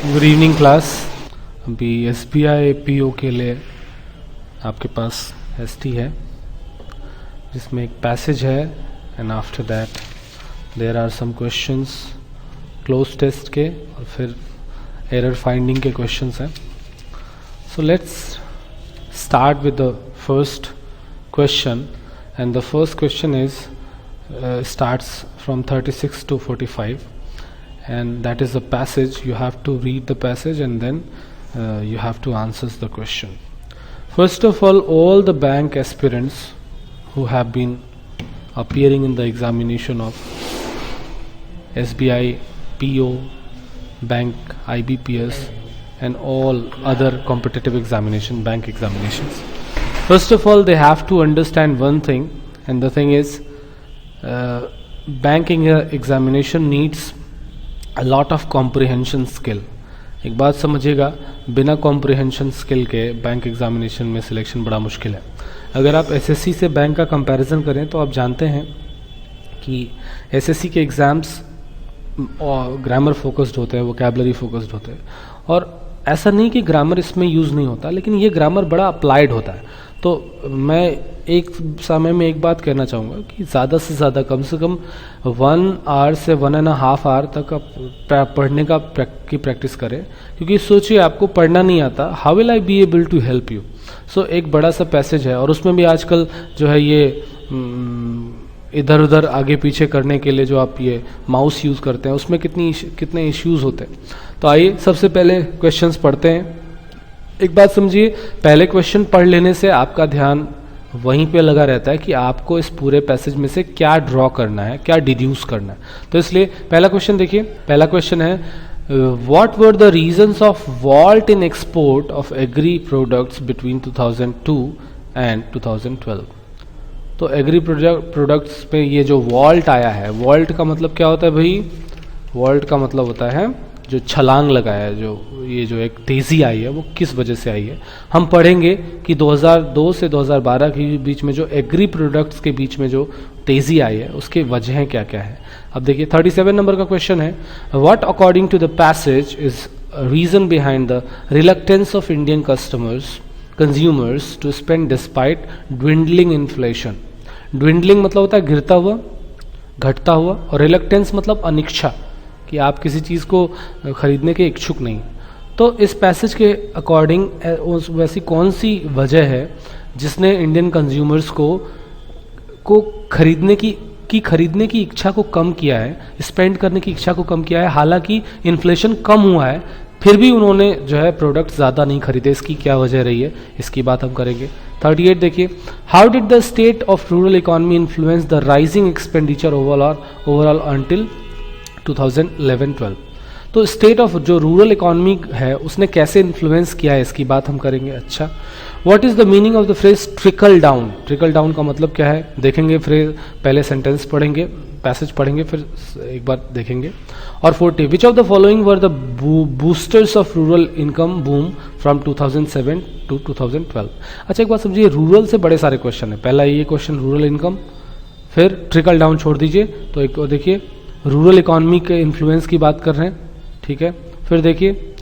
Good evening class. अभी SBI PO के लिए आपके पास ST है जिसमें एक पैसेज है and after that there are some questions cloze test के और फिर एरर फाइंडिंग के क्वेश्चंस हैं। So let's start with the first question and the first question is starts from 36 to 45 and that is the passage. You have to read the passage and then you have to answer the question. First of all the bank aspirants who have been appearing in the examination of SBI, PO, bank, IBPS and all other competitive examination, bank examinations. First of all they have to understand one thing, and the thing is banking examination needs a lot of comprehension skill. एक बात समझिएगा, बिना comprehension skill के bank examination में selection बड़ा मुश्किल है। अगर आप SSC से बैंक का कंपैरिजन करें तो आप जानते हैं कि SSC के एग्ज़ाम्स ग्रामर फोकस्ड होते हैं, वोकैबुलरी फोकस्ड होते हैं, और ऐसा नहीं कि ग्रामर इसमें यूज़ नहीं होता, लेकिन ये ग्रामर बड़ा अप्लाइड होता है। तो मैं एक समय में एक बात कहना चाहूँगा कि ज़्यादा से ज़्यादा कम से कम 1 आवर से 1.5 आवर तक आप पढ़ने की प्रैक्टिस करें, क्योंकि सोचिए आपको पढ़ना नहीं आता, how will I be able to help you. So एक बड़ा सा पैसेज है और उसमें भी आजकल जो है ये इधर उधर आगे पीछे करने के लिए जो आप ये माउस यूज़ करते हैं उसमें कितने इश्यूज़ होते हैं। तो आइए सबसे पहले क्वेश्चंस पढ़ते हैं। एक बात समझिए, पहले क्वेश्चन पढ़ लेने से आपका ध्यान वहीं पे लगा रहता है कि आपको इस पूरे पैसेज में से क्या ड्रॉ करना है, क्या डिड्यूस करना है। तो इसलिए पहला क्वेश्चन देखिए, पहला क्वेश्चन है what were the reasons of vault in export of agri products between 2002 and 2012। तो एग्री प्रोडक्ट्स पे ये जो वॉल्ट आया है, वॉल्ट का मतलब क्या होता है भाई? वॉल्ट का मतलब होता है जो छलांग लगाया है, जो ये जो एक तेज़ी आई है वो किस वजह से आई है। हम पढ़ेंगे कि 2002 से 2012 के बीच में जो एग्री प्रोडक्ट्स के बीच में जो तेज़ी आई है उसके वजह क्या क्या है। अब देखिए 37 नंबर का क्वेश्चन है, what according to the passage is reason behind the reluctance of Indian consumers to spend despite dwindling inflation. Dwindling मतलब होता है गिरता हुआ, घटता हुआ, और रिलक्टेंस मतलब अनिच्छा, कि आप किसी चीज़ को खरीदने के इच्छुक नहीं। तो इस पैसेज के अकॉर्डिंग वैसी कौन सी वजह है जिसने इंडियन कंज्यूमर्स को खरीदने की इच्छा को कम किया है, स्पेंड करने की इच्छा को कम किया है। हालांकि इन्फ्लेशन कम हुआ है फिर भी उन्होंने जो है प्रोडक्ट ज़्यादा नहीं खरीदे, इसकी क्या वजह रही है, इसकी बात हम करेंगे। 38 देखिए, how did the state of rural economy influence the rising expenditure overall until 2011-12। तो स्टेट ऑफ जो रूरल इकोनॉमी है उसने कैसे इन्फ्लुएंस किया है, इसकी बात हम करेंगे। अच्छा, what is the meaning of the phrase trickle down? Trickle down का मतलब क्या है देखेंगे। फ्रेज पहले सेंटेंस पढ़ेंगे, पैसेज पढ़ेंगे, फिर एक बार देखेंगे। और 40, which of the following were the boosters of rural income boom from 2007 to 2012। अच्छा, एक बात समझिए, रूरल से बड़े सारे क्वेश्चन है। पहला ये क्वेश्चन रूरल इनकम, फिर ट्रिकल डाउन छोड़ दीजिए, तो एक देखिए रूरल इकोनॉमी के इन्फ्लुएंस की बात कर रहे हैं, ठीक है। फिर देखिए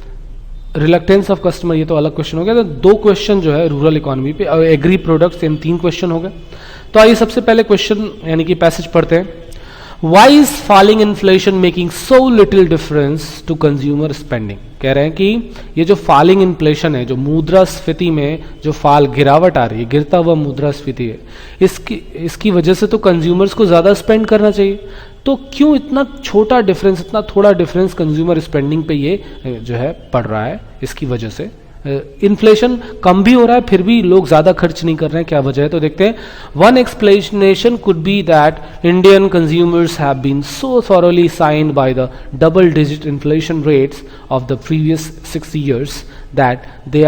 रिलक्टेंस ऑफ कस्टमर, ये तो अलग क्वेश्चन हो गया। तो 2 क्वेश्चन जो है रूरल इकोनॉमी पे और एग्री प्रोडक्ट्स, इन 3 क्वेश्चन हो गए। तो आइए सबसे पहले क्वेश्चन यानी कि पैसेज पढ़ते हैं। Why is falling inflation making so little difference to consumer spending? कह रहे हैं कि ये जो falling inflation है, जो मुद्रास्फीति में जो गिरावट आ रही है, गिरता हुआ मुद्रास्फीति है, इसकी वजह से तो कंज्यूमर्स को ज़्यादा स्पेंड करना चाहिए। तो क्यों इतना छोटा डिफरेंस, इतना थोड़ा डिफरेंस कंज्यूमर स्पेंडिंग पे ये जो है पड़ रहा है? इसकी वजह से इन्फ्लेशन कम भी हो रहा है फिर भी लोग ज़्यादा खर्च नहीं कर रहे हैं, क्या वजह है? तो देखते हैं। One explanation could be that Indian consumers have been so thoroughly singed by the double digit inflation rates of the previous 60 years that they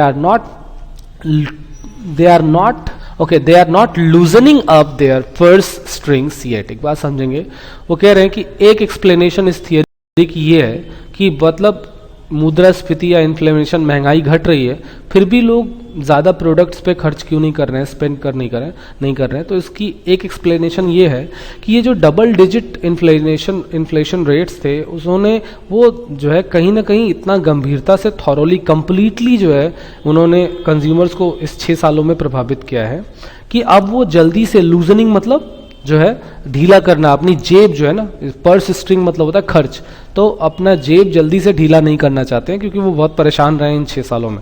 are not loosening up their purse strings yet। एक बात समझेंगे, वो कह रहे हैं कि एक explanation इस थियरी की ये है कि मतलब मुद्रास्फीति या इन्फ्लेशन, महंगाई घट रही है, फिर भी लोग ज़्यादा प्रोडक्ट्स पे खर्च क्यों नहीं कर रहे हैं, स्पेंड नहीं कर रहे हैं। तो इसकी एक एक्सप्लेनेशन ये है कि ये जो डबल डिजिट इन्फ्लेशन रेट्स थे, उन्होंने वो जो है कहीं ना कहीं इतना गंभीरता से थॉरोली कंप्लीटली जो है उन्होंने कंज्यूमर्स को इस 6 सालों में प्रभावित किया है कि अब वो जल्दी से लूजनिंग, मतलब जो है ढीला करना, अपनी जेब जो है ना, पर्स स्ट्रिंग मतलब होता है खर्च, तो अपना जेब जल्दी से ढीला नहीं करना चाहते हैं क्योंकि वो बहुत परेशान रहे इन 6 सालों में।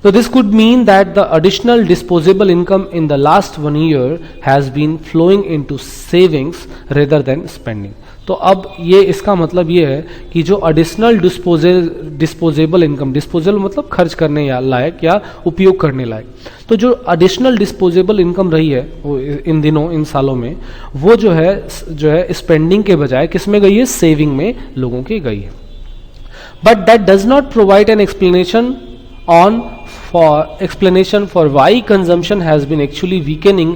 तो this could mean that the additional disposable income in the last 1 year has been flowing into savings rather than spending. तो अब ये इसका मतलब ये है कि जो एडिशनल डिस्पोजेबल इनकम, डिस्पोजल मतलब खर्च करने लायक या उपयोग करने लायक, तो जो एडिशनल डिस्पोजेबल इनकम रही है वो इन दिनों, इन सालों में, वो जो है स्पेंडिंग के बजाय किस में गई है, सेविंग में लोगों की गई है। But that does not provide an explanation for why consumption has been actually weakening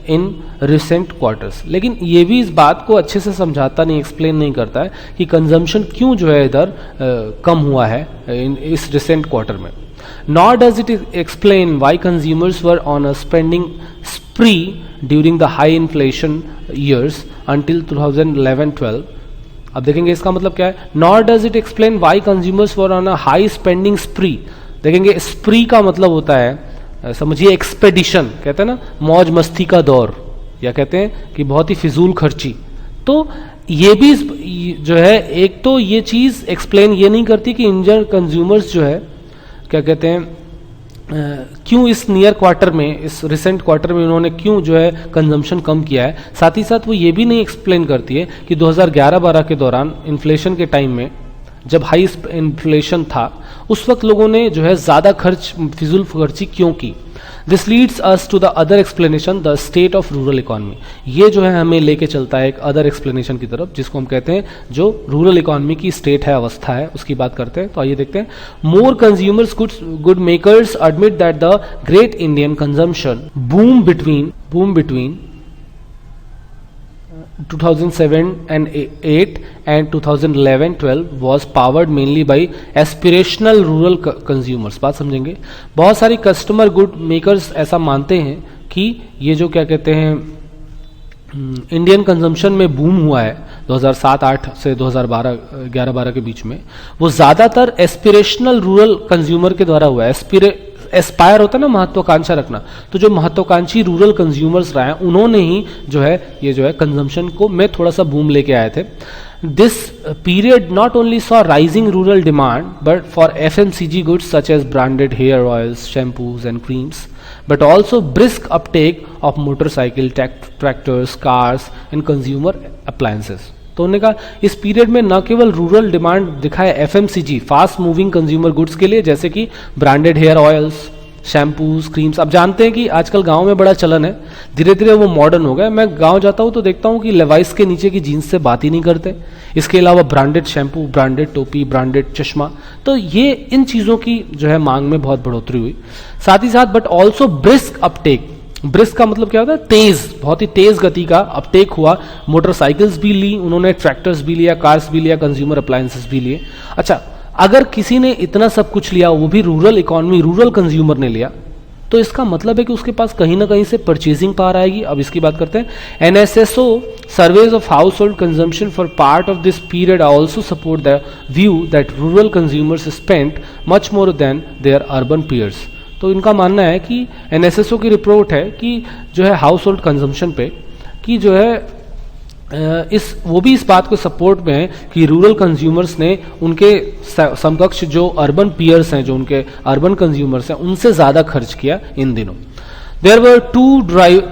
in recent quarters। लेकिन ये भी इस बात को अच्छे से समझाता नहीं, एक्सप्लेन नहीं करता है कि कंजम्पशन क्यों जो है इधर कम हुआ है इस रिसेंट क्वार्टर में। Nor does it explain why consumers were on a spending spree during the high inflation years until 2011-12। अब देखेंगे इसका मतलब क्या है। Nor does it explain why consumers were on a high spending spree। देखेंगे स्प्री का मतलब होता है, समझिए एक्सपेडिशन, कहते हैं ना मौज मस्ती का दौर, या कहते हैं कि बहुत ही फिजूल खर्ची। तो ये भी जो है, एक तो ये चीज एक्सप्लेन ये नहीं करती कि इंडियन कंज्यूमर्स जो है क्या कहते हैं, क्यों इस नियर क्वार्टर में, इस रिसेंट क्वार्टर में उन्होंने क्यों जो है कंजम्पशन कम किया है। साथ ही साथ वो ये भी नहीं एक्सप्लेन करती है कि 2011-12 के दौरान इन्फ्लेशन के टाइम में, जब हाई इन्फ्लेशन था, उस वक्त लोगों ने जो है ज्यादा खर्च, फिजूल खर्ची क्यों की। This leads us to the other explanation, the state of rural economy. ये जो है हमें लेके चलता है एक अदर एक्सप्लेनेशन की तरफ, जिसको हम कहते हैं जो रूरल इकोनॉमी की स्टेट है, अवस्था है, उसकी बात करते हैं। तो आइए देखते हैं। More consumers good makers admit that the great Indian consumption boom between 2007-8 and 2011-12 was powered mainly by aspirational rural consumers। बात समझेंगे। बहुत सारी कस्टमर गुड मेकर्स ऐसा मानते हैं कि ये जो क्या कहते हैं इंडियन कंजम्पशन में बूम हुआ है 2007-8 से 2011-12 के बीच में, वो ज्यादातर एस्पिरेशनल रूरल कंज्यूमर के द्वारा हुआ है। एस्पायर होता है ना, महत्वाकांक्षा रखना। तो जो महत्वाकांक्षी रूरल कंज्यूमर्स रहे हैं, उन्होंने ही जो है ये जो है कंजम्पशन को में थोड़ा सा बूम लेके आए थे। This period not only saw rising rural demand but for FMCG goods such as branded hair oils, shampoos and creams, but also brisk uptake of motorcycle, tractors, cars and consumer appliances। तो उन्होंने कहा इस period में न केवल rural demand दिखा है FMCG, fast moving consumer goods के लिए, जैसे कि branded hair oils, shampoos, creams. अब जानते हैं कि आजकल गांव में बड़ा चलन है, धीरे धीरे वो मॉडर्न हो गया। मैं गांव जाता हूं तो देखता हूं कि लेवाइस के नीचे की जीन्स से बात ही नहीं करते। इसके अलावा ब्रांडेड शैम्पू, ब्रांडेड टोपी, ब्रांडेड चश्मा, तो ये इन चीजों की जो है मांग में बहुत बढ़ोतरी हुई। साथ ही साथ but also brisk Uptake. Brisk का मतलब क्या होता है, तेज, बहुत ही तेज गति का अपटेक हुआ। मोटरसाइकिल्स भी ली उन्होंने, ट्रैक्टर्स भी लिया, कार्स भी लिया, कंज्यूमर अप्लायंसेस भी लिए। अच्छा, अगर किसी ने इतना सब कुछ लिया, वो भी रूरल इकोनॉमी, रूरल कंज्यूमर ने लिया, तो इसका मतलब है कि उसके पास कहीं ना कहीं से परचेजिंग पावर आएगी। अब इसकी बात करते हैं। NSSO surveys of household consumption for part of this period also support the view that rural consumers spent much more than their urban peers. तो इनका मानना है कि NSSO की रिपोर्ट है कि जो है हाउस होल्ड कंजम्पशन पे कि जो है वो भी इस बात को सपोर्ट में है कि रूरल कंज्यूमर्स ने उनके समकक्ष जो अर्बन पीयर्स हैं, जो उनके अर्बन कंज्यूमर्स हैं, उनसे ज्यादा खर्च किया इन दिनों। There were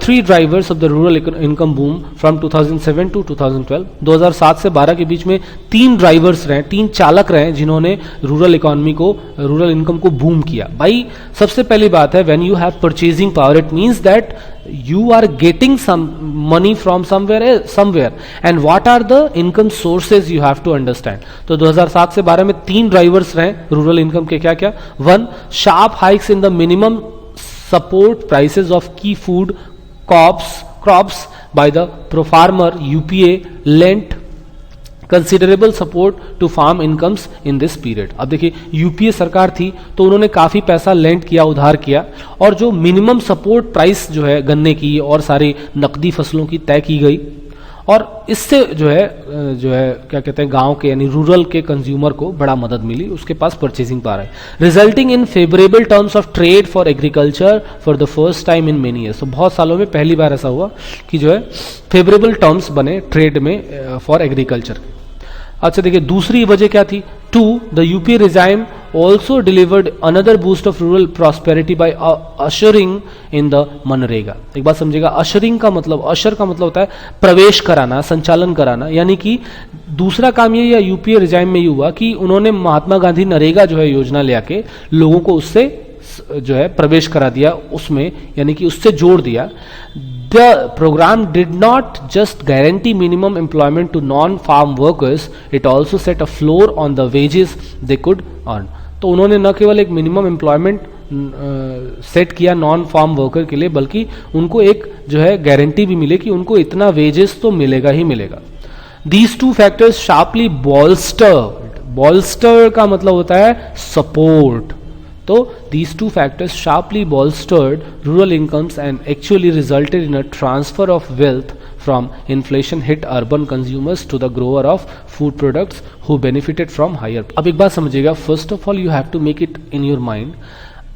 three drivers of the rural income boom from 2007 to 2012। 2007 से 12 के बीच में 3 ड्राइवर्स रहे, 3 चालक रहे जिन्होंने रूरल इकोनॉमी को, रूरल इनकम को बूम किया। भाई सबसे पहली बात है, when you have purchasing power it means that you are getting some money from somewhere and what are the income sources you have to understand। तो 2007 से 12 में 3 ड्राइवर्स रहे रूरल इनकम के। क्या क्या? 1, sharp hikes in the minimum support prices of key food crops by the pro farmer UPA lent considerable support to farm incomes in this period. अब देखिए UPA सरकार थी तो उन्होंने काफी पैसा लेंड किया, उधार किया, और जो मिनिमम सपोर्ट प्राइस जो है गन्ने की और सारी नकदी फसलों की तय की गई, और इससे जो है क्या कहते हैं गांव के यानी रूरल के कंज्यूमर को बड़ा मदद मिली, उसके पास परचेसिंग पावर है, resulting in favourable terms of trade for agriculture for the first time in many years. तो बहुत सालों में पहली बार ऐसा हुआ कि जो है फेवरेबल टर्म्स बने ट्रेड में फॉर एग्रीकल्चर। अच्छा देखिए दूसरी वजह क्या थी, to the UP regime also delivered another boost of rural prosperity by ushering in the MNREGA. एक बात समझेगा, अशरिंग का मतलब, अशर का मतलब होता है प्रवेश कराना, संचालन कराना, यानी कि दूसरा काम ये या यूपीए रिजाइम में ये हुआ कि उन्होंने महात्मा गांधी नरेगा जो है योजना ले आके लोगों को उससे जो है प्रवेश करा दिया उसमें, यानी कि उससे जोड़ दिया। The program did not just guarantee minimum employment to non-farm workers, it also set a floor on the wages they could earn. तो उन्होंने न केवल एक मिनिमम एम्प्लॉयमेंट सेट किया नॉन फार्म वर्कर के लिए, बल्कि उनको एक जो है गारंटी भी मिले कि उनको इतना वेजेस तो मिलेगा ही मिलेगा। These two factors sharply bolstered का मतलब होता है सपोर्ट। तो these two factors sharply bolstered rural incomes and actually resulted in a transfer of wealth from inflation hit urban consumers to the grower of food products who benefited from higher. अब एक बात समझिएगा, first of all you have to make it in your mind,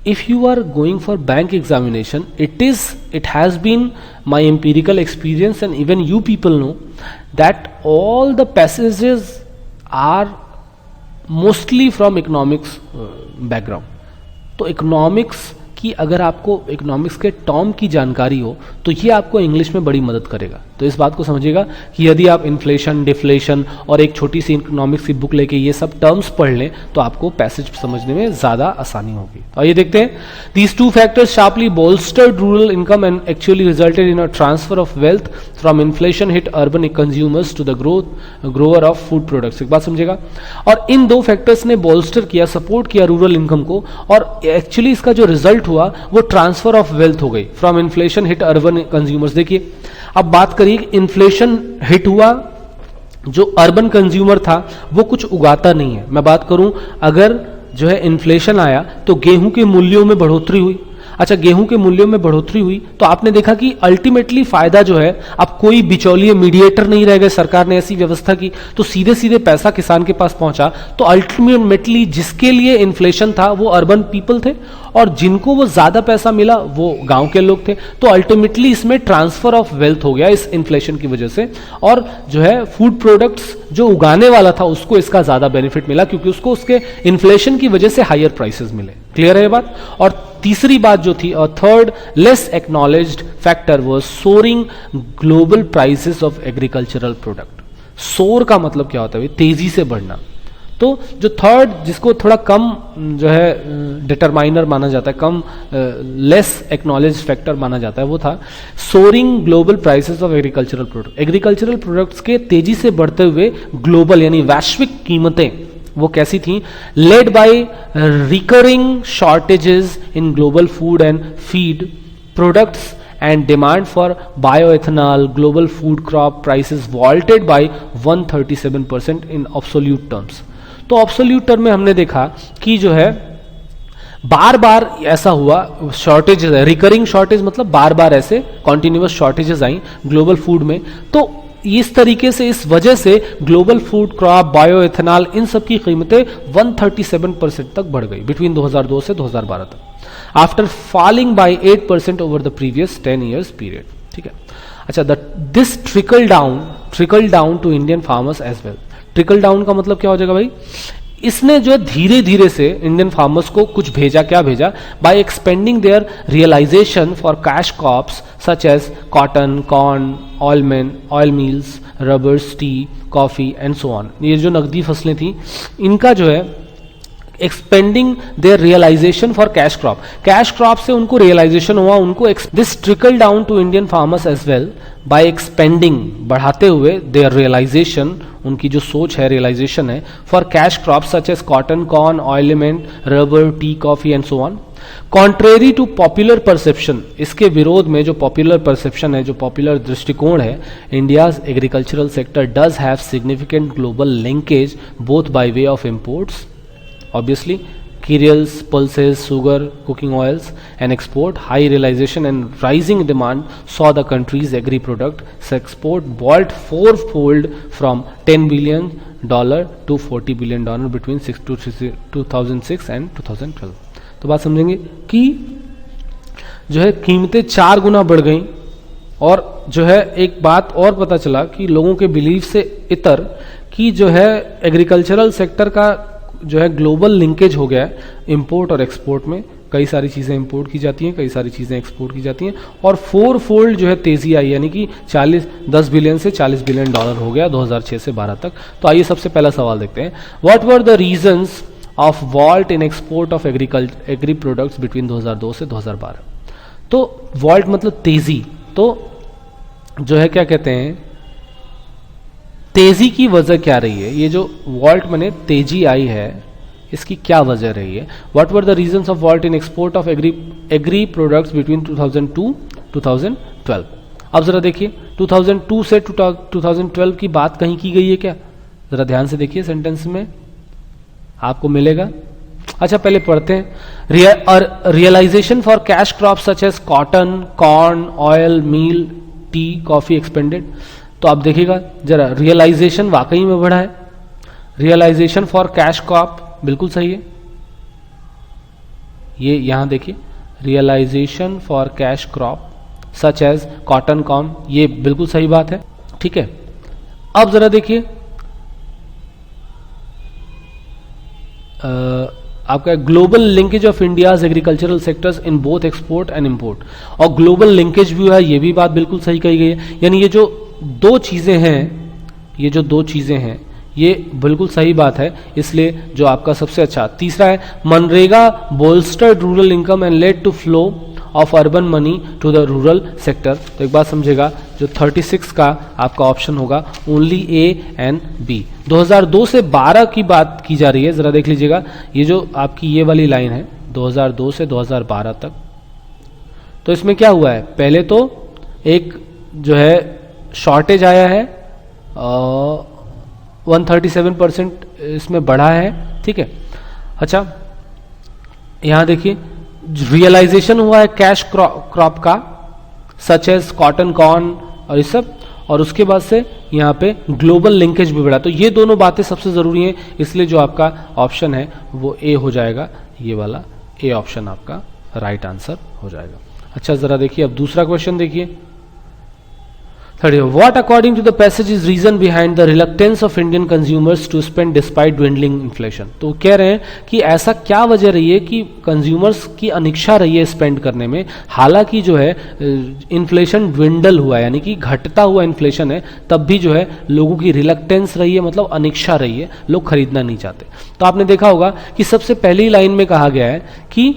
if you are going for bank examination, it has been my empirical experience and even you people know that all the passages are mostly from economics background. तो economics की अगर आपको economics के term की जानकारी हो तो ये आपको इंग्लिश में बड़ी मदद करेगा। तो इस बात को समझिएगा कि यदि आप इन्फ्लेशन, डिफ्लेशन और एक छोटी सी इकोनॉमिक्स की बुक लेके ये सब टर्म्स पढ़ लें तो आपको पैसेज समझने में ज्यादा आसानी होगी। और ये देखते हैं, these two factors sharply bolstered rural income and actually resulted in a transfer of wealth from inflation hit urban consumers to the grower of food products. एक बात समझिएगा, और इन दो फैक्टर्स ने बोल्स्टर किया, सपोर्ट किया रूरल इनकम को, और एक्चुअली इसका जो रिजल्ट हुआ वो ट्रांसफर ऑफ वेल्थ हो गई from inflation hit urban consumers. देखिए अब बात करिए, इन्फ्लेशन हिट हुआ, जो अर्बन कंज्यूमर था वो कुछ उगाता नहीं है। मैं बात करूं, अगर जो है इन्फ्लेशन आया तो गेहूं के मूल्यों में बढ़ोतरी हुई। अच्छा, गेहूं के मूल्यों में बढ़ोतरी हुई तो आपने देखा कि अल्टीमेटली फायदा जो है, अब कोई बिचौलिए मीडिएटर नहीं रह गए, सरकार ने ऐसी व्यवस्था की तो सीधे सीधे पैसा किसान के पास पहुंचा। तो अल्टीमेटली जिसके लिए इन्फ्लेशन था वो अर्बन पीपल थे, और जिनको वो ज्यादा पैसा मिला वो गांव के लोग थे। तो अल्टीमेटली इसमें ट्रांसफर ऑफ वेल्थ हो गया इस इन्फ्लेशन की वजह से, और जो है फूड प्रोडक्ट्स जो उगाने वाला था उसको इसका ज्यादा बेनिफिट मिला, क्योंकि उसको उसके इन्फ्लेशन की वजह से हायर प्राइसेस मिले। क्लियर है ये बात? और तीसरी बात जो थी, और third less acknowledged factor was soaring global prices of agricultural product. Soar का मतलब क्या होता है? तेजी से बढ़ना। तो जो थर्ड, जिसको थोड़ा कम जो है डिटरमाइनर माना जाता है, कम लेस एक्नॉलेज फैक्टर माना जाता है, वो था soaring global prices of agricultural product. Agricultural products के तेजी से बढ़ते हुए ग्लोबल यानी वैश्विक कीमतें वो कैसी थी? Led by recurring shortages in global food and feed products and demand for bioethanol, global food crop prices vaulted by 137% in absolute terms. तो absolute term में हमने देखा कि जो है बार बार ऐसा हुआ, शॉर्टेज, रिकरिंग शॉर्टेज मतलब बार बार ऐसे कॉन्टिन्यूअस शॉर्टेजेस आई ग्लोबल फूड में। तो इस तरीके से, इस वजह से ग्लोबल फूड क्रॉप, बायोएथेनॉल, इन सब की कीमतें 137% तक बढ़ गई बिटवीन 2002 से 2012 तक, after falling by 8% over the previous 10 years period. ठीक है। अच्छा, this trickle down to Indian farmers as well. Trickle down का मतलब क्या हो जाएगा भाई? इसने जो धीरे धीरे से इंडियन फार्मर्स को कुछ भेजा, क्या भेजा? By expanding their realisation for cash crops such as cotton, corn, oil mills, rubbers, tea, coffee and so on. ये जो नकदी फसलें थी, इनका जो है expanding their realisation for cash crop, cash crop से उनको रियलाइजेशन हुआ, उनको this trickle down to Indian farmers as well by expanding, बढ़ाते हुए देयर रियलाइजेशन, उनकी जो सोच है, रियलाइजेशन है, for cash crop such as cotton, corn, oilment, rubber, tea, coffee and so on. Contrary to popular perception, इसके विरोध में जो पॉपुलर परसेप्शन है, जो पॉपुलर दृष्टिकोण है, India's agricultural sector does have significant global linkage both by way of imports, obviously cereals, pulses, sugar, cooking oils and export. High realization and rising demand saw the country's agri-product export vault fourfold from $10 billion to $40 billion between 2006 and 2012. तो बात समझेंगे कि जो है कीमतें 4 गुना बढ़ गई, और जो है एक बात और पता चला कि लोगों के बिलीफ से इतर कि जो है एग्रीकल्चरल सेक्टर का जो है ग्लोबल लिंकेज हो गया है इंपोर्ट और एक्सपोर्ट में। कई सारी चीज़ें इंपोर्ट की जाती हैं, कई सारी चीज़ें एक्सपोर्ट की जाती हैं, और 4 फोल्ड जो है तेज़ी आई, यानी कि 10 बिलियन से $40 बिलियन हो गया 2006 से 12 तक। तो आइए सबसे पहला सवाल देखते हैं, what were the reasons of vault in export of agri products between 2002 से 2012। तो वॉल्ट मतलब तेज़ी, तो जो है क्या कहते हैं, तेजी की वजह क्या रही है, ये जो वॉल्ट मने तेजी आई है इसकी क्या वजह रही है। What were the reasons of vault in export of agri products between 2002 2012। अब जरा देखिए 2002 से 2012 की बात कहीं की गई है क्या, जरा ध्यान से देखिए सेंटेंस में आपको मिलेगा। अच्छा पहले पढ़ते हैं, realisation for cash crop such as cotton, corn, oil, meal, tea, coffee expanded. तो आप देखिएगा जरा, रियलाइजेशन वाकई में बढ़ा है, रियलाइजेशन फॉर कैश क्रॉप बिल्कुल सही है, ये यहां देखिए realisation for cash crop such as cotton, corn, ये बिल्कुल सही बात है, ठीक है। अब जरा देखिए आपका global linkage of India's agricultural sectors in both export and import, और ग्लोबल लिंकेज भी है, ये भी बात बिल्कुल सही कही गई है। यानी ये जो दो चीजें हैं, ये जो दो चीजें हैं ये बिल्कुल सही बात है, इसलिए जो आपका सबसे अच्छा तीसरा है, MNREGA bolstered rural income and led to flow of urban money to the rural sector. तो एक बात समझेगा, जो 36 का आपका ऑप्शन होगा ओनली ए एंड बी। 2002 से 12 की बात की जा रही है, जरा देख लीजिएगा, ये जो आपकी ये वाली लाइन है 2002 से 2012 तक, तो इसमें क्या हुआ है, पहले तो एक जो है शॉर्टेज आया है, 137% इसमें बढ़ा है, ठीक है। अच्छा यहां देखिए रियलाइजेशन हुआ है कैश क्रॉप का सच एज कॉटन, कॉर्न और ये सब, और उसके बाद से यहाँ पे ग्लोबल लिंकेज भी बढ़ा। तो ये दोनों बातें सबसे जरूरी हैं, इसलिए जो आपका ऑप्शन है वो ए हो जाएगा, ये वाला ए ऑप्शन आपका राइट आंसर हो जाएगा। अच्छा जरा देखिए अब दूसरा क्वेश्चन देखिए, What according to the passage is reason behind the reluctance of Indian consumers to spend despite dwindling inflation। तो कह रहे हैं कि ऐसा क्या वजह रही है कि कंज्यूमर्स की अनिच्छा रही है स्पेंड करने में, हालांकि जो है इन्फ्लेशन ड्विंडल हुआ है, यानी कि घटता हुआ इन्फ्लेशन है, तब भी जो है लोगों की रिलक्टेंस रही है, मतलब अनिच्छा रही है, लोग खरीदना नहीं चाहते। तो आपने देखा होगा कि सबसे पहली लाइन में कहा गया है कि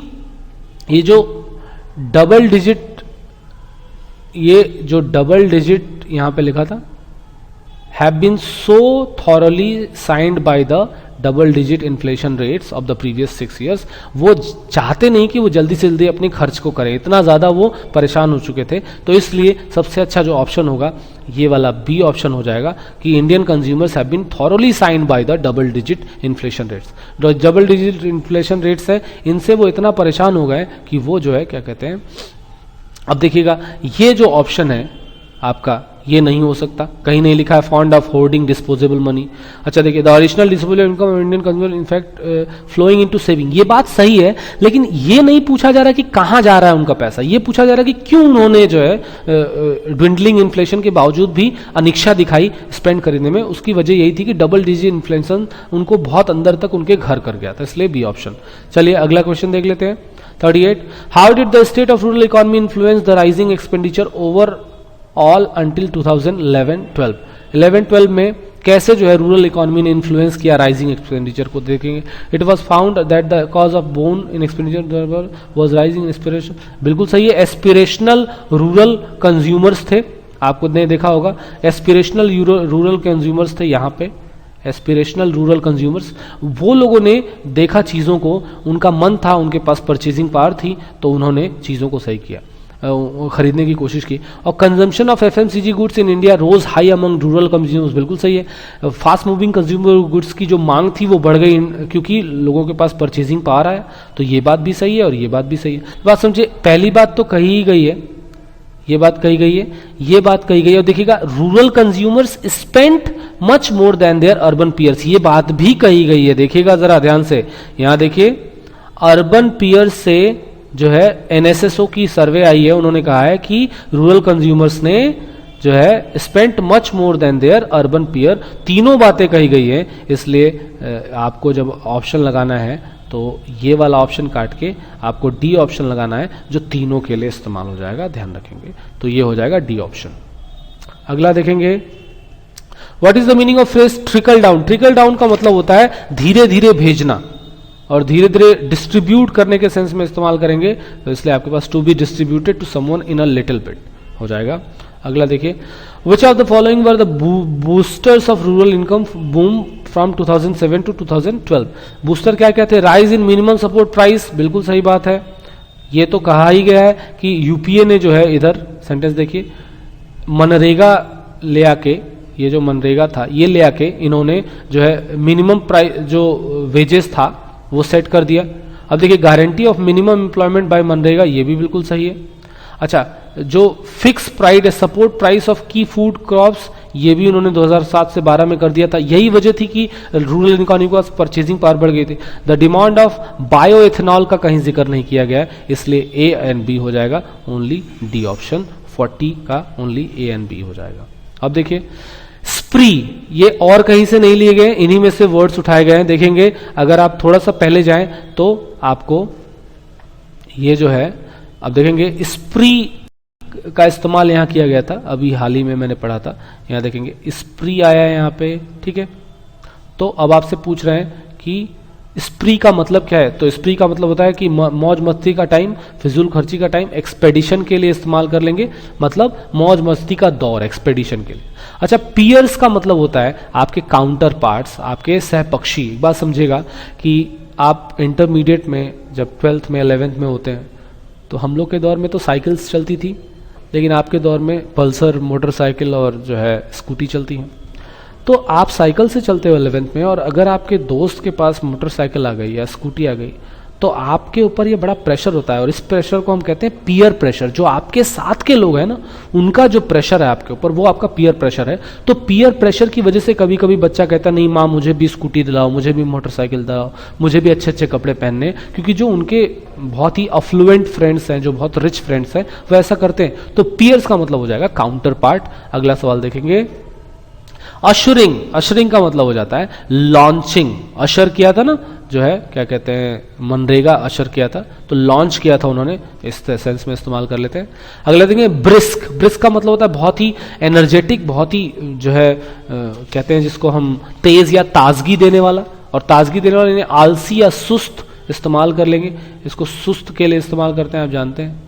ये जो डबल डिजिट, ये जो डबल डिजिट यहां पे लिखा था, have been so thoroughly singed by the double digit inflation rates of the previous 6 years। वो चाहते नहीं कि वो जल्दी से जल्दी अपने खर्च को करें, इतना ज्यादा वो परेशान हो चुके थे। तो इसलिए सबसे अच्छा जो ऑप्शन होगा ये वाला बी ऑप्शन हो जाएगा कि Indian consumers have been thoroughly singed by the double digit inflation rates. जो डबल डिजिट इन्फ्लेशन रेट्स है, इनसे वो इतना परेशान हो गए कि वो जो है क्या कहते हैं, अब देखिएगा ये जो ऑप्शन है आपका ये नहीं हो सकता, कहीं नहीं लिखा है fond of hoarding disposable money. अच्छा देखिए, the original disposable income of Indian consumer in fact flowing into saving, ये बात सही है, लेकिन ये नहीं पूछा जा रहा कि कहां जा रहा है उनका पैसा, ये पूछा जा रहा है कि क्यों उन्होंने जो है ड्विंडलिंग इन्फ्लेशन के बावजूद भी अनिच्छा दिखाई स्पेंड करने में। उसकी वजह यही थी कि डबल डिजिट इन्फ्लेशन उनको बहुत अंदर तक उनके घर कर गया था, इसलिए बी ऑप्शन। चलिए अगला क्वेश्चन देख लेते हैं 38। How did the state of rural economy influence the rising expenditure over all until 2011-12। 11-12 में कैसे जो है रूरल इकोनॉमी ने इन्फ्लुएंस किया राइजिंग एक्सपेंडिचर को, देखेंगे। It was found that the cause of bone in expenditure was rising aspiration, बिल्कुल सही है, एस्पिरेशनल रूरल कंज्यूमर्स थे, आपको ने देखा होगा एस्पिरेशनल रूरल कंज्यूमर्स थे, यहाँ पे एस्पिरेशनल रूरल कंज्यूमर्स, वो लोगों ने देखा चीज़ों को, उनका मन था, उनके पास परचेजिंग पावर थी, तो उन्होंने चीज़ों को सही किया, खरीदने की कोशिश की। और consumption of FMCG goods in India rose high among rural consumers, बिल्कुल सही है। फास्ट मूविंग कंज्यूमर गुड्स की जो मांग थी वो बढ़ गई क्योंकि लोगों के पास परचेजिंग पावर आया, तो ये बात भी सही है और ये बात भी सही है। बात समझिए, पहली बात तो कही ही गई है, ये बात कही गई है, ये बात कही गई है। और देखिएगा, rural consumers spent much more than their urban peers, ये बात भी कही गई है। देखिएगा जरा ध्यान से, यहां देखिए, अर्बन पीयर्स से जो है एनएसएसओ की सर्वे आई है, उन्होंने कहा है कि रूरल कंज्यूमर्स ने जो है spent much more than their urban peer, तीनों बातें कही गई है। इसलिए आपको जब ऑप्शन लगाना है तो ये वाला ऑप्शन काट के आपको डी ऑप्शन लगाना है, जो तीनों के लिए इस्तेमाल हो जाएगा, ध्यान रखेंगे। तो ये हो जाएगा डी ऑप्शन। अगला देखेंगे, what is the meaning of phrase trickle down. Trickle down का मतलब होता है धीरे धीरे भेजना और धीरे धीरे डिस्ट्रीब्यूट करने के सेंस में इस्तेमाल करेंगे, तो इसलिए आपके पास to be distributed to someone in a little bit हो जाएगा। अगला देखिए, which of the following were the boosters of rural income boom from 2007 to 2012। Booster क्या क्या थे? Rise in minimum support price, बिल्कुल सही बात है, ये तो कहा ही गया है कि यूपीए ने जो है, इधर सेंटेंस देखिए, मनरेगा ले आके, ये जो मनरेगा था ये ले आके इन्होंने जो है मिनिमम प्राइस जो वेजेस था वो सेट कर दिया। अब देखिए, guarantee of minimum employment bye MNREGA, ये भी बिल्कुल सही है। अच्छा, जो fix price support price of की फूड क्रॉप्स, ये भी उन्होंने 2007 से 12 में कर दिया था। यही वजह थी कि रूरल इकोनॉमी को परचेजिंग पावर बढ़ गई थी। The demand of bio ethanol का कहीं जिक्र नहीं किया गया है, इसलिए ए एंड बी हो जाएगा, ओनली डी ऑप्शन 40 का ओनली ए एंड बी हो जाएगा। अब देखिए, स्प्री, ये और कहीं से नहीं लिए गए, इन्हीं में से वर्ड्स उठाए गए हैं। देखेंगे, अगर आप थोड़ा सा पहले जाएं तो आपको ये जो है, अब देखेंगे स्प्री का इस्तेमाल यहां किया गया था, अभी हाल ही में मैंने पढ़ा था। यहां देखेंगे स्प्री आया है यहां पे, ठीक है। तो अब आपसे पूछ रहे हैं कि स्प्री का मतलब क्या है, तो स्प्री का मतलब होता है कि मौज मस्ती का टाइम, फिजूल खर्ची का टाइम, एक्सपेडिशन के लिए इस्तेमाल कर लेंगे, मतलब मौज मस्ती का दौर, एक्सपेडिशन के लिए। अच्छा, पियर्स का मतलब होता है आपके काउंटर पार्ट्स, आपके सहपक्षी। एक बात समझिएगा कि आप इंटरमीडिएट में जब 12th में 11th में होते हैं, तो हम लोग के दौर में तो साइकिल्स चलती थी, लेकिन आपके दौर में पल्सर मोटरसाइकिल और जो है स्कूटी चलती हैं। तो आप साइकिल से चलते हो 11th में, और अगर आपके दोस्त के पास मोटरसाइकिल आ गई या स्कूटी आ गई, तो आपके ऊपर ये बड़ा प्रेशर होता है, और इस प्रेशर को हम कहते हैं पीयर प्रेशर। जो आपके साथ के लोग हैं ना, उनका जो प्रेशर है आपके ऊपर, वो आपका पीयर प्रेशर है। तो पीयर प्रेशर की वजह से कभी कभी बच्चा कहता नहीं माँ मुझे भी स्कूटी दिलाओ, मुझे भी मोटरसाइकिल दिलाओ, मुझे भी अच्छे अच्छे कपड़े पहनने, क्योंकि जो उनके बहुत ही अफ्लुएंट फ्रेंड्स हैं, जो बहुत रिच फ्रेंड्स हैं, वो ऐसा करते हैं। तो पीयर्स का मतलब हो जाएगा काउंटर पार्ट। अगला सवाल देखेंगे, अशरिंग, अशरिंग का मतलब हो जाता है लॉन्चिंग। अशर किया था ना, जो है क्या कहते हैं, मनरेगा अशर किया था, तो लॉन्च किया था उन्होंने, इस सेंस में इस्तेमाल कर लेते हैं। अगला देखेंगे ब्रिस्क। ब्रिस्क का मतलब होता है बहुत ही एनर्जेटिक, बहुत ही जो है कहते हैं जिसको हम तेज या ताजगी देने वाला, और ताजगी देने वाला आलसी या सुस्त इस्तेमाल कर लेंगे। इसको सुस्त के लिए इस्तेमाल करते हैं, आप जानते हैं,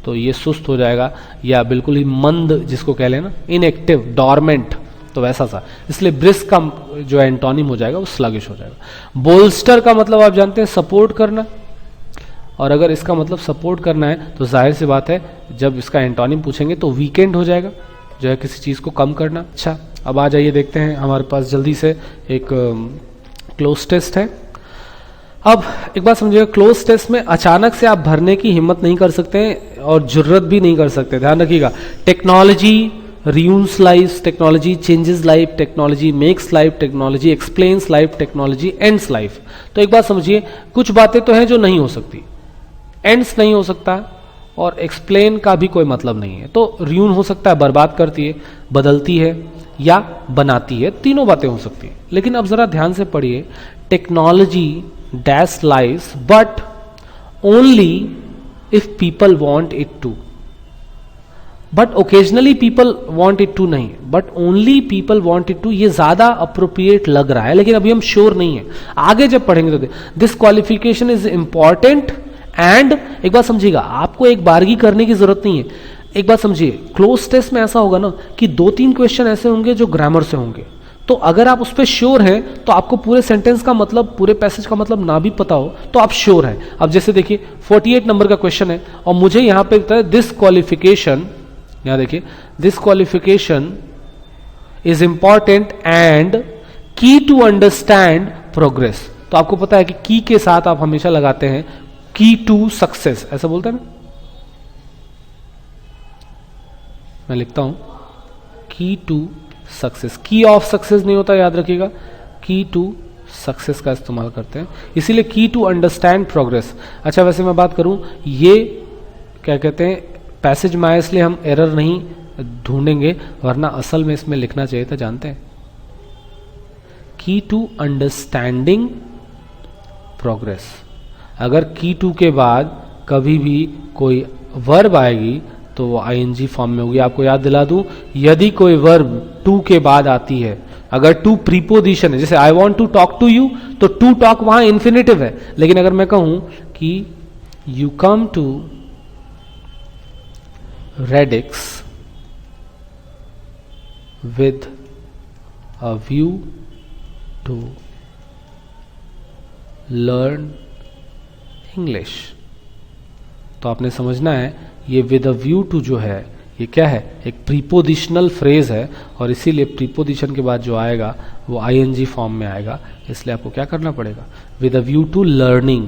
तो ये सुस्त हो जाएगा, या बिल्कुल ही मंद जिसको कह लेना, इनएक्टिव, डॉर्मेंट, तो वैसा सा। इसलिए ब्रिस्क का जो एंटोनिम हो जाएगा वो स्लगिश हो जाएगा। बोल्स्टर का मतलब आप जानते हैं सपोर्ट करना, और अगर इसका मतलब सपोर्ट करना है तो जाहिर सी बात है जब इसका एंटोनिम पूछेंगे तो वीकेंड हो जाएगा, जो है किसी चीज को कम करना। अच्छा, अब आ जाइए, देखते हैं हमारे पास जल्दी से एक क्लोज टेस्ट है। अब एक बात समझिएगा, क्लोज टेस्ट में अचानक से आप भरने की हिम्मत नहीं कर सकते और जरूरत भी नहीं कर सकते, ध्यान रखिएगा। Technology ruins lives, technology changes life, technology makes life, technology explains life, technology ends life। तो एक बात समझिए, कुछ बातें तो हैं जो नहीं हो सकती, ends नहीं हो सकता, और explain का भी कोई मतलब नहीं है। तो ruin हो सकता है बर्बाद करती है, बदलती है, या बनाती है, तीनों बातें हो सकती है। लेकिन अब जरा ध्यान से पढ़िए, technology dash lives but only if people want it to, but occasionally people want it to नहीं, but only people want it to, ये ज्यादा अप्रोप्रिएट लग रहा है, लेकिन अभी हम श्योर नहीं है, आगे जब पढ़ेंगे तो। This qualification is important and, एक बात समझिएगा, आपको एक बारगी करने की जरूरत नहीं है। एक बात समझिए, क्लोज टेस्ट में ऐसा होगा ना कि 2-3 क्वेश्चन ऐसे होंगे जो ग्रामर से होंगे, तो अगर आप उस पर श्योर हैं तो आपको पूरे सेंटेंस का मतलब, पूरे पैसेज का मतलब ना भी पता हो तो आप श्योर हैं। अब जैसे देखिए 48 नंबर का क्वेश्चन है और मुझे यहां पे लिखता है दिस क्वालिफिकेशन, यहां देखिए this qualification is important and की टू अंडरस्टैंड प्रोग्रेस। तो आपको पता है कि की के साथ आप हमेशा लगाते हैं की टू सक्सेस, ऐसा बोलते हैं ना। मैं लिखता हूं की टू सक्सेस, की ऑफ सक्सेस नहीं होता, याद रखिएगा, की टू सक्सेस का इस्तेमाल करते हैं, इसीलिए की टू अंडरस्टैंड प्रोग्रेस। अच्छा वैसे मैं बात करूं, ये क्या कहते हैं पैसेज में, इसलिए हम एरर नहीं ढूंढेंगे, वरना असल में इसमें लिखना चाहिए था, जानते हैं, की टू अंडरस्टैंडिंग प्रोग्रेस। अगर की टू के बाद कभी भी कोई वर्ब आएगी तो वो आईएनजी फॉर्म में होगी। आपको याद दिला दूं, यदि कोई वर्ब टू के बाद आती है, अगर टू प्रीपोजिशन है, जैसे I want to talk to you, तो टू टॉक वहां इंफिनिटिव है, लेकिन अगर मैं कहूं कि you come to Radix with a view to learn English, तो आपने समझना है ये विद अ व्यू टू जो है ये क्या है, एक प्रीपोजिशनल फ्रेज है, और इसीलिए प्रीपोजिशन के बाद जो आएगा वो आईएनजी फॉर्म में आएगा, इसलिए आपको क्या करना पड़ेगा, with a view to learning.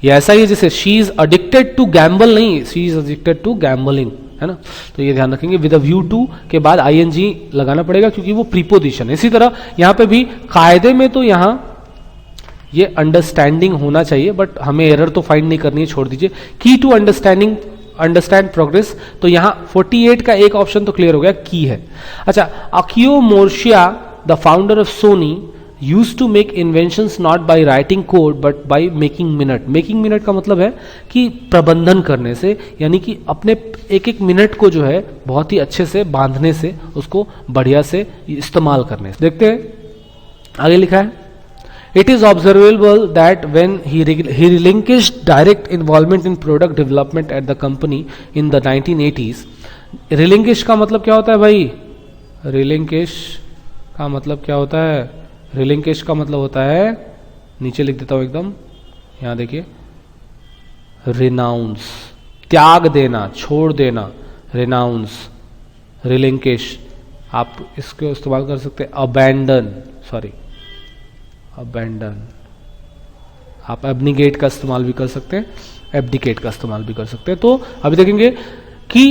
ये ऐसा ही है जैसे she is addicted to gamble, नहीं, she is addicted to gambling, है ना। तो ये ध्यान रखेंगे, विद अ व्यू टू के बाद आईएनजी लगाना पड़ेगा क्योंकि वो प्रीपोजिशन है। इसी तरह यहां पे भी कायदे में तो यहां ये अंडरस्टैंडिंग होना चाहिए, बट हमें एरर तो फाइंड नहीं करनी है, छोड़ दीजिए। की टू अंडरस्टैंड प्रोग्रेस, तो यहां 48 का एक ऑप्शन तो क्लियर हो गया, की है। अच्छा, Akio Morita the founder of Sony used to make inventions not by writing code but by making minute. Making minute का मतलब है कि प्रबंधन करने से, यानी कि अपने एक एक मिनट को जो है बहुत ही अच्छे से बांधने से, उसको बढ़िया से इस्तेमाल करने से। देखते हैं आगे लिखा है, it is observable that when he relinquished direct involvement in product development at the company in the 1980s, relinquish का मतलब क्या होता है भाई, relinquish का मतलब क्या होता है, relinquish का मतलब होता है, नीचे लिख देता हूं एकदम, यहां देखिए, renounce, त्याग देना, छोड़ देना, renounce, relinquish, आप इसको इस्तेमाल कर सकते हैं abandon, आप एब्निगेट का इस्तेमाल भी कर सकते हैं, एब्डिकेट का इस्तेमाल भी कर सकते हैं। तो अभी देखेंगे कि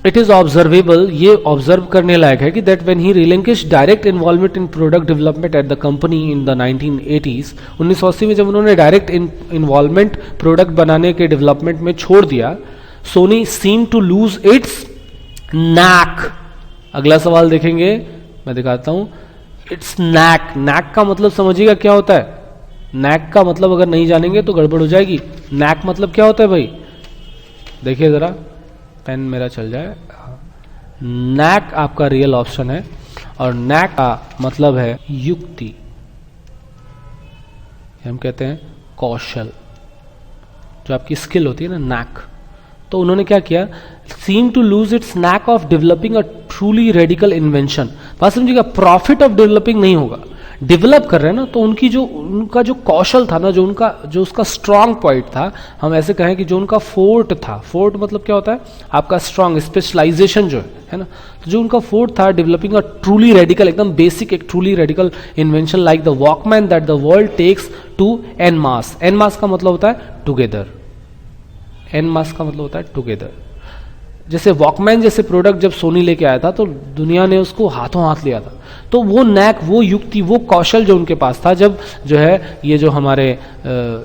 इट इज ऑब्जर्वेबल, ये ऑब्जर्व करने लायक है कि that when he relinquished direct involvement in product development at the company in the 1980s, 1980 में जब उन्होंने डायरेक्ट इन्वॉल्वमेंट प्रोडक्ट बनाने के डेवलपमेंट में छोड़ दिया, Sony seem to lose its knack. अगला सवाल देखेंगे, मैं दिखाता हूं, इट्स नैक। नैक का मतलब समझिएगा क्या होता है, नैक का मतलब अगर नहीं जानेंगे तो गड़बड़ हो जाएगी। नैक मतलब क्या होता है भाई, देखिए जरा, पेन मेरा चल जाए, नैक आपका रियल ऑप्शन है, और नैक का मतलब है युक्ति, हम कहते हैं कौशल, जो आपकी स्किल होती है ना, नैक। तो उन्होंने क्या किया, seem to lose its knack of developing a truly radical invention. बात समझिएगा, प्रॉफिट ऑफ डेवलपिंग नहीं होगा, डेवलप कर रहे हैं ना, तो उनका जो कौशल था ना, जो उसका स्ट्रांग पॉइंट था, हम ऐसे कहें कि जो उनका फोर्ट था, फोर्ट मतलब क्या होता है आपका स्ट्रांग, स्पेशलाइजेशन जो है ना, तो जो उनका फोर्ट था, डेवलपिंग अ ट्रूली रेडिकल, एकदम बेसिक एक truly radical invention like the Walkman that the world takes to en masse. En masse का मतलब होता है टुगेदर, एन मास का मतलब होता है टुगेदर। जैसे वॉकमैन जैसे प्रोडक्ट जब सोनी लेके आया था तो दुनिया ने उसको हाथों हाथ लिया था, तो वो नैक, वो युक्ति, वो कौशल जो उनके पास था, जब जो है ये जो हमारे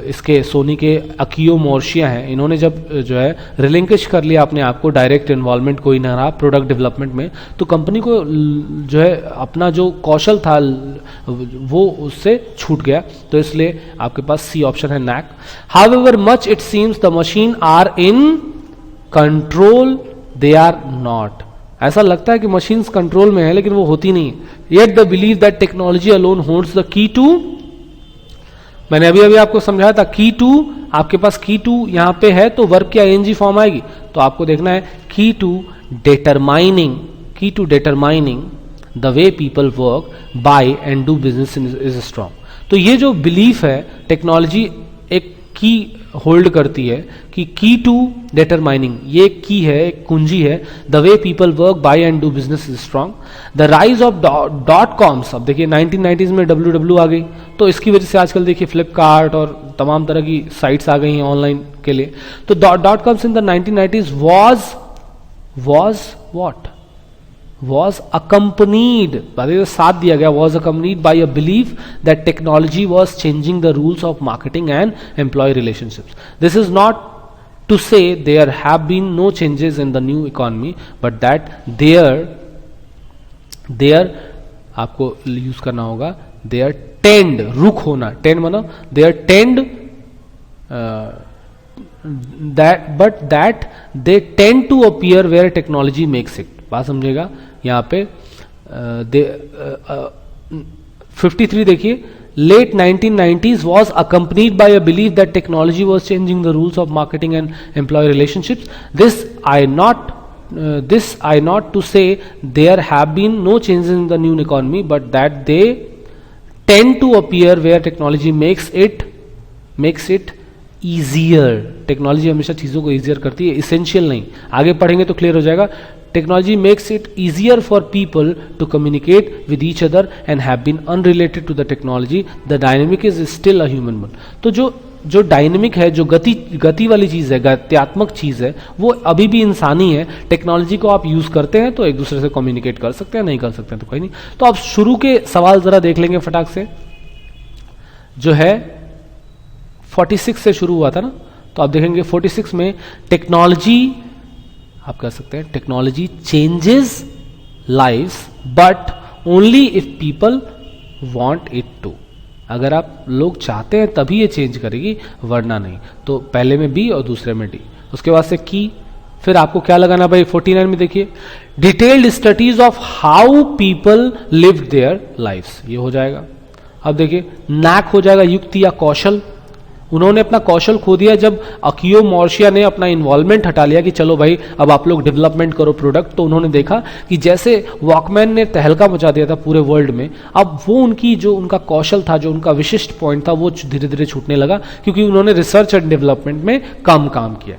इसके सोनी के अकियो मोर्शिया हैं, इन्होंने जब जो है रिलिंक्विश कर लिया अपने आप को, डायरेक्ट इन्वॉल्वमेंट कोई ना रहा प्रोडक्ट डेवलपमेंट में, तो कंपनी को जो है अपना जो कौशल था वो उससे छूट गया, तो इसलिए आपके पास सी ऑप्शन है, knack. However much it seems the machine are in control, they are not. ऐसा लगता है कि मशीन्स कंट्रोल में है, लेकिन वो होती नहीं। Yet the believe that technology alone holds the key to, मैंने अभी आपको समझाया था, की टू, आपके पास की टू यहां पे है तो वर्ब की आईएनजी फॉर्म आएगी, तो आपको देखना है key to determining, key to determining the way people work buy and do business is strong. तो ये जो बिलीफ है, टेक्नोलॉजी एक की होल्ड करती है कि की टू डिटरमाइनिंग, ये की है, एक कुंजी है, the way people work buy and do business is strong. The rise of dot coms, अब देखिए 1990s में डब्ल्यू आ गई, तो इसकी वजह से आजकल देखिए फ्लिपकार्ट और तमाम तरह की साइट्स आ गई हैं ऑनलाइन के लिए। तो dot coms in the 1990s was accompanied, साथ दिया गया, was accompanied by a belief that technology was changing the rules of marketing and employee relationships. This is not to say there have been no changes in the new economy, but that there आपको use करना होगा, there tend, रुख होना, tend मानो there tend that they tend to appear where technology makes it. बात समझेगा यहाँ पे 53 देखिए, late 1990s was accompanied by a belief that technology was changing the rules of marketing and employee relationships. This I not to say there have been no changes in the new economy, but that they tend to appear where technology makes it easier. Technology हमेशा चीज़ों को easier करती है, essential नहीं, आगे पढ़ेंगे तो clear हो जाएगा। Technology makes it easier for people to communicate with each other and have been unrelated to the technology, the dynamic is still a human one. तो जो डायनेमिक है, जो गति वाली चीज़ है, गत्यात्मक चीज़ है, वो अभी भी इंसानी है। टेक्नोलॉजी को आप यूज़ करते हैं तो एक दूसरे से कम्युनिकेट कर सकते हैं, नहीं कर सकते हैं तो कोई नहीं। तो आप शुरू के सवाल ज़रा देख लेंगे फटाक से, जो है 46 से शुरू हुआ था ना, तो आप देखेंगे 46 में टेक्नोलॉजी, आप कह सकते हैं technology changes lives but only if people want it to. अगर आप लोग चाहते हैं तभी ये चेंज करेगी, वरना नहीं। तो पहले में बी और दूसरे में डी, उसके बाद से की, फिर आपको क्या लगाना भाई 49 में देखिए, detailed studies of how people live their lives, ये हो जाएगा। अब देखिए नैक हो जाएगा, युक्ति या कौशल। उन्होंने अपना कौशल खो दिया जब अकियो मॉर्शिया ने अपना इन्वॉल्वमेंट हटा लिया कि चलो भाई अब आप लोग डेवलपमेंट करो प्रोडक्ट। तो उन्होंने देखा कि जैसे वॉकमैन ने तहलका मचा दिया था पूरे वर्ल्ड में, अब वो उनकी जो उनका कौशल था, जो उनका विशिष्ट पॉइंट था, वो धीरे धीरे छूटने लगा, क्योंकि उन्होंने रिसर्च एंड डेवलपमेंट में कम काम किया।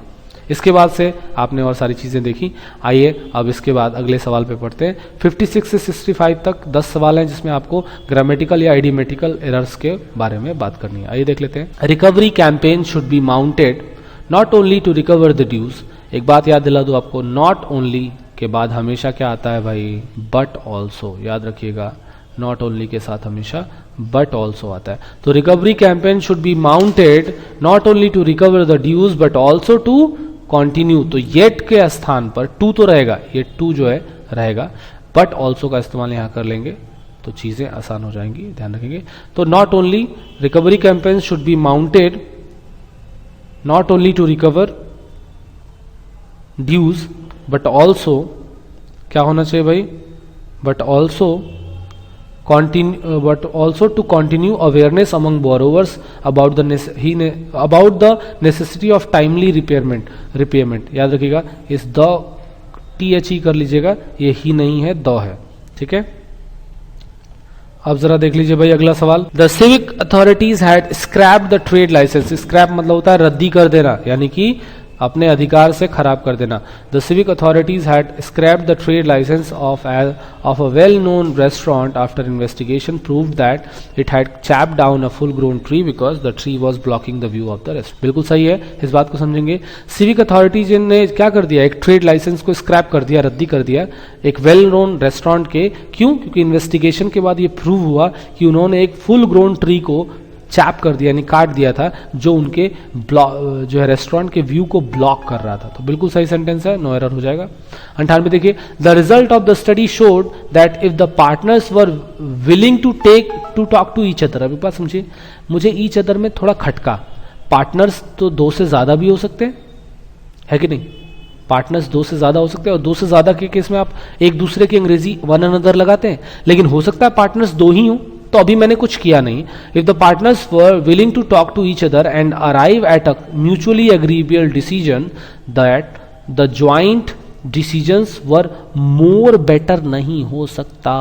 इसके बाद से आपने और सारी चीज़ें देखी। आइए अब इसके बाद अगले सवाल पे पढ़ते हैं। 56 से 65 तक 10 सवाल हैं जिसमें आपको ग्रामेटिकल या आइडियोमेटिकल एरर्स के बारे में बात करनी है। आइए देख लेते हैं। Recovery campaign should be mounted not only to recover the dues. एक बात याद दिला दूं आपको, नॉट ओनली के बाद हमेशा क्या आता है भाई, बट ऑल्सो। याद रखिएगा, नॉट ओनली के साथ हमेशा बट ऑल्सो आता है। तो recovery campaign should be mounted not only to recover the dues but also to continue. तो येट के स्थान पर टू तो रहेगा, ये टू जो है रहेगा, बट ऑल्सो का इस्तेमाल यहां कर लेंगे तो चीजें आसान हो जाएंगी, ध्यान रखेंगे। तो not only, recovery campaign should be mounted not only to recover dues but also, क्या होना चाहिए भाई, but also to continue awareness among borrowers about the necessity of timely repayment। याद रखिएगा, इस द THE कर लीजिएगा, ये ही नहीं है, द है, ठीक है। अब जरा देख लीजिए भाई अगला सवाल। The civic authorities had scrap the trade licence. Scrap मतलब होता है रद्दी कर देना, यानी कि अपने अधिकार से खराब कर देना। The civic authorities had scrapped the trade licence of a well known restaurant after investigation proved that it had chopped down a full grown tree because the tree was blocking the view of the restaurant. बिल्कुल सही है, इस बात को समझेंगे। Civic authorities ने क्या कर दिया, एक ट्रेड लाइसेंस को स्क्रैप कर दिया, रद्दी कर दिया एक वेल नोन रेस्टोरेंट के। क्यों? क्योंकि इन्वेस्टिगेशन के बाद ये प्रूव हुआ कि उन्होंने एक फुल ग्रोन ट्री को चैप कर दिया, यानी काट दिया था, जो उनके जो है रेस्टोरेंट के व्यू को ब्लॉक कर रहा था। तो बिल्कुल सही सेंटेंस है, नो एरर हो जाएगा। 98 देखिए, the result of the study showed that if the partners were willing to talk to each other. अभी बात समझिए, मुझे ईच अदर में थोड़ा खटका, पार्टनर्स तो 2 से ज्यादा भी हो सकते हैं, है कि नहीं? पार्टनर्स 2 से ज्यादा हो सकते हैं, और 2 से ज्यादा के केस में आप एक दूसरे की अंग्रेजी वन अनदर लगाते हैं, लेकिन हो सकता है पार्टनर्स 2 ही हो, तो अभी मैंने कुछ किया नहीं। If the partners were willing to talk to each other and arrive at a mutually agreeable decision that the joint decisions were more better नहीं हो सकता।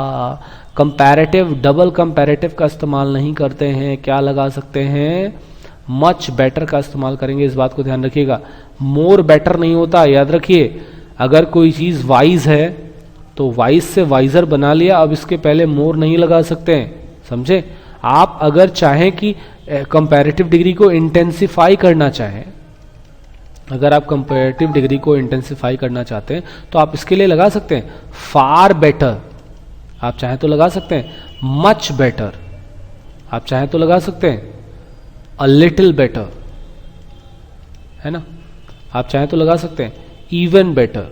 कंपैरेटिव, डबल कंपैरेटिव का इस्तेमाल नहीं करते हैं, क्या लगा सकते हैं, मच बेटर का इस्तेमाल करेंगे। इस बात को ध्यान रखिएगा, मोर बेटर नहीं होता, याद रखिए। अगर कोई चीज वाइज है तो वाइज से वाइजर बना लिया, अब इसके पहले मोर नहीं लगा सकते हैं, समझे। आप अगर चाहें कि कंपैरेटिव डिग्री को इंटेंसिफाई करना चाहें, अगर आप कंपैरेटिव डिग्री को इंटेंसिफाई करना चाहते हैं तो आप इसके लिए लगा सकते हैं फार बेटर, आप चाहें तो लगा सकते हैं मच बेटर, आप चाहें तो लगा सकते हैं अ लिटिल बेटर, है ना, आप चाहें तो लगा सकते हैं इवन बेटर।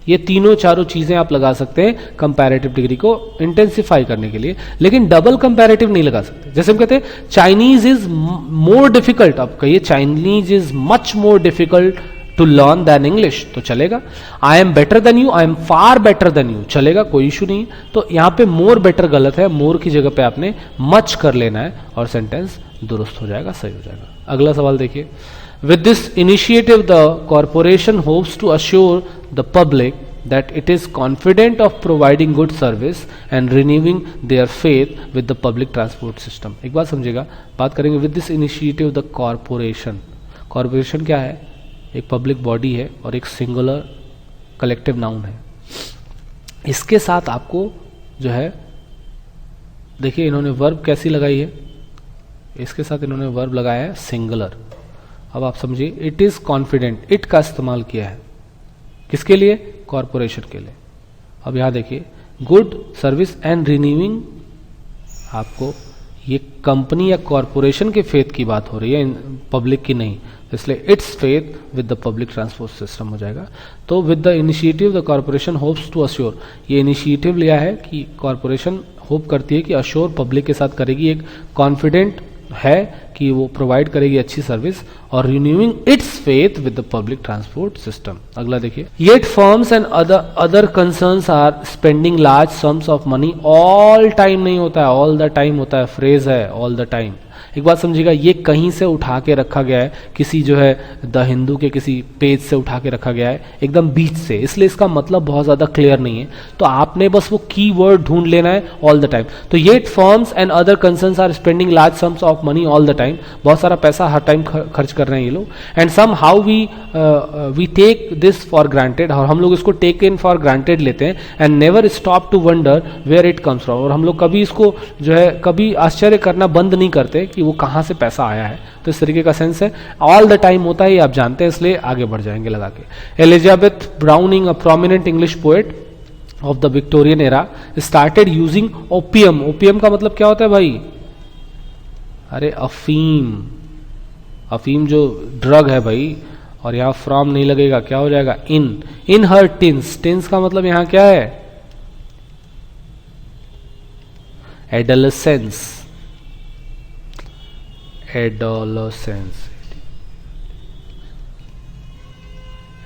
ये तीनों चारों चीजें आप लगा सकते हैं कंपैरेटिव डिग्री को इंटेंसिफाई करने के लिए, लेकिन डबल कंपैरेटिव नहीं लगा सकते। जैसे हम कहते हैं चाइनीज इज मोर डिफिकल्ट, आप कहिए Chinese is much more difficult to learn than English, तो चलेगा। I am better than you, I am far better than you, चलेगा, कोई इशू नहीं। तो यहां पे मोर बेटर गलत है, मोर की जगह पे आपने मच कर लेना है और सेंटेंस दुरुस्त हो जाएगा, सही हो जाएगा। अगला सवाल देखिए, with this initiative the corporation hopes to assure the public that it is confident of providing good service and renewing their faith with the public transport system। एक बात समझिएगा, बात करेंगे with this initiative the corporation, corporation क्या है, एक public body है और एक सिंगुलर कलेक्टिव नाउन है। इसके साथ आपको जो है, देखिए इन्होंने वर्ब कैसी लगाई है, इसके साथ इन्होंने वर्ब लगाया है सिंगुलर। अब आप समझिए, इट इज कॉन्फिडेंट, इट का इस्तेमाल किया है किसके लिए, कॉरपोरेशन के लिए। अब यहां देखिए गुड सर्विस एंड रिन्यूइंग, आपको ये कंपनी या कॉरपोरेशन के फेथ की बात हो रही है, पब्लिक की नहीं, इसलिए it's faith with the public transport system हो जाएगा। तो with the initiative the corporation hopes to assure, ये इनिशिएटिव लिया है कि कॉरपोरेशन होप करती है कि अश्योर पब्लिक के साथ करेगी, एक कॉन्फिडेंट है कि वो प्रोवाइड करेगी अच्छी सर्विस, और renewing its faith with the public transport system. अगला देखिए, yet firms and other concerns are spending large sums of money all time, नहीं होता है ऑल द टाइम, होता है फ्रेज है ऑल द टाइम। एक बात समझिएगा, ये कहीं से उठा के रखा गया है, किसी जो है द हिंदू के किसी पेज से उठा के रखा गया है, एकदम बीच से, इसलिए इसका मतलब बहुत ज्यादा क्लियर नहीं है। तो आपने बस वो की वर्ड ढूंढ लेना है ऑल द टाइम। तो yet firms and other concerns are spending large sums of money all the time, बहुत सारा पैसा हर टाइम खर्च कर रहे हैं ये लोग। And somehow we take this for granted, और हम लोग इसको टेक इन फॉर ग्रांटेड लेते हैं, and never stop to wonder where it comes from, और हम लोग कभी इसको जो है कभी आश्चर्य करना बंद नहीं करते कि वो कहां से पैसा आया है। तो इस तरीके का सेंस है, ऑल द टाइम होता है, ये आप जानते हैं, इसलिए आगे बढ़ जाएंगे लगा के। Elizabeth browning, a prominent English poet of the Victorian era, started using opium. Opium का मतलब क्या होता है भाई, अरे अफीम, अफीम जो ड्रग है भाई, और यहां फ्रॉम नहीं लगेगा, क्या हो जाएगा इन हर टिन्स। टिन्स का मतलब यहां क्या है, एडोलेसेंस, एडोलेसेंस,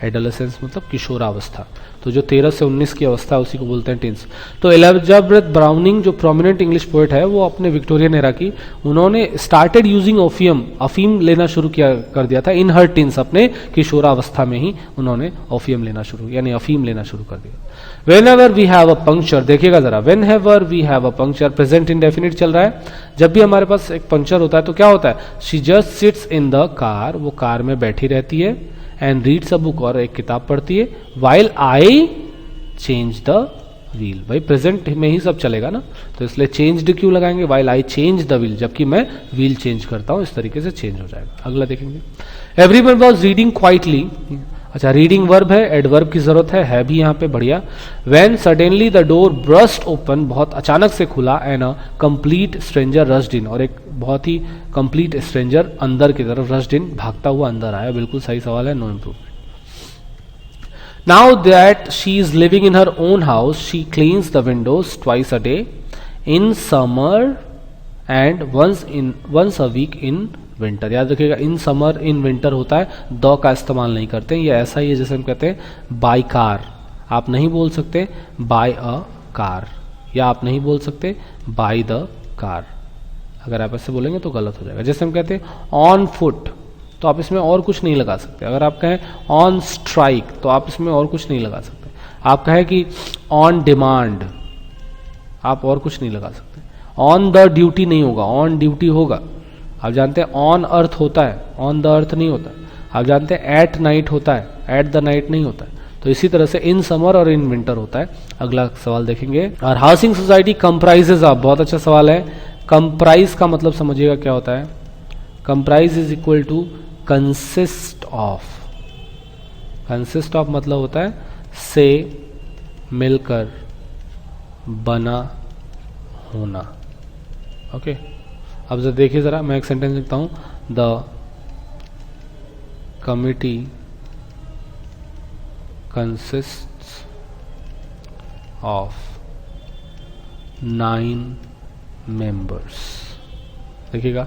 एडोलेसेंस मतलब किशोरावस्था। तो जो 13 से 19 की अवस्था है उसी को बोलते हैं टीन्स। तो एलिजाबेथ ब्राउनिंग जो प्रोमिनेंट इंग्लिश पोएट है, वो अपने विक्टोरियन एरा की, उन्होंने स्टार्टेड यूजिंग ओपियम, अफीम लेना शुरू कर दिया था इन हर टीन्स, अपने किशोरावस्था में ही उन्होंने ओपियम लेना शुरू, यानी अफीम लेना शुरू कर दिया। Whenever we have a puncture, देखिएगा जरा, whenever we have a puncture, present indefinite चल रहा है। जब भी हमारे पास एक पंक्चर होता है तो क्या होता है, she just sits in the car, वो कार में बैठी रहती है, and reads a book, और एक किताब पढ़ती है, while I change the wheel, भाई प्रेजेंट में ही सब चलेगा ना, तो इसलिए चेंज्ड क्यों लगाएंगे, while I change the wheel, जबकि मैं व्हील चेंज करता हूं, इस तरीके से चेंज हो जाएगा। अगला देखेंगे, everyone was reading quietly, अच्छा रीडिंग वर्ब है, एडवर्ब की जरूरत है भी यहाँ पे, बढ़िया। When suddenly the door burst open, बहुत अचानक से खुला, and a complete stranger rushed in, और एक बहुत ही कंप्लीट स्ट्रेंजर अंदर की तरफ रश्ड इन, भागता हुआ अंदर आया। बिल्कुल सही सवाल है, no improvement. Now that she is living in her own house, she cleans the windows twice a day in summer and once a week in winter. याद रखिएगा, इन समर इन विंटर होता है, द का इस्तेमाल नहीं करते हैं, ये ऐसा ही है जैसे हम कहते हैं बाय कार, आप नहीं बोल सकते बाय अ कार, या आप नहीं बोल सकते बाय द कार, अगर आप ऐसे बोलेंगे तो गलत हो जाएगा। जैसे हम कहते हैं ऑन फुट, तो आप इसमें और कुछ नहीं लगा सकते। अगर आप कहें ऑन स्ट्राइक, तो आप इसमें और कुछ नहीं लगा सकते। आपका है कि ऑन डिमांड, आप और कुछ नहीं लगा सकते। ऑन द ड्यूटी नहीं होगा, ऑन ड्यूटी होगा। आप जानते हैं ऑन अर्थ होता है, ऑन द अर्थ नहीं होता। आप जानते हैं एट नाइट होता है, एट द नाइट नहीं होता है। तो इसी तरह से इन समर और इन विंटर होता है। अगला सवाल देखेंगे। और हाउसिंग सोसाइटी कंप्राइजेज ऑफ, बहुत अच्छा सवाल है। कंप्राइज का मतलब समझिएगा क्या होता है। Comprise is equal to consist of. Consist of मतलब होता है से मिलकर बना होना। ओके, अब जरा देखिए, जरा मैं एक सेंटेंस लिखता हूं। The committee consists of 9 members. देखिएगा,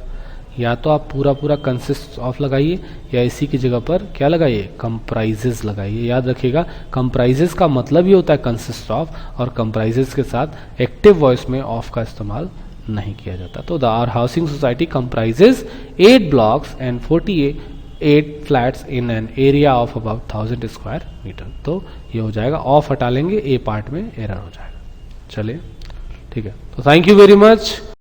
या तो आप पूरा पूरा कंसिस्ट ऑफ लगाइए या इसी की जगह पर क्या लगाइए, कंप्राइजेस लगाइए। याद रखिएगा, कंप्राइजेस का मतलब ही होता है कंसिस्ट ऑफ, और कंप्राइजेस के साथ एक्टिव वॉइस में ऑफ का इस्तेमाल नहीं किया जाता। तो our housing society comprises 8 blocks and 48 flats in an area of about 1000 square metre. तो ये हो जाएगा, ऑफ हटा लेंगे, ए पार्ट में एरर हो जाएगा। चलिए ठीक है, तो थैंक यू वेरी मच।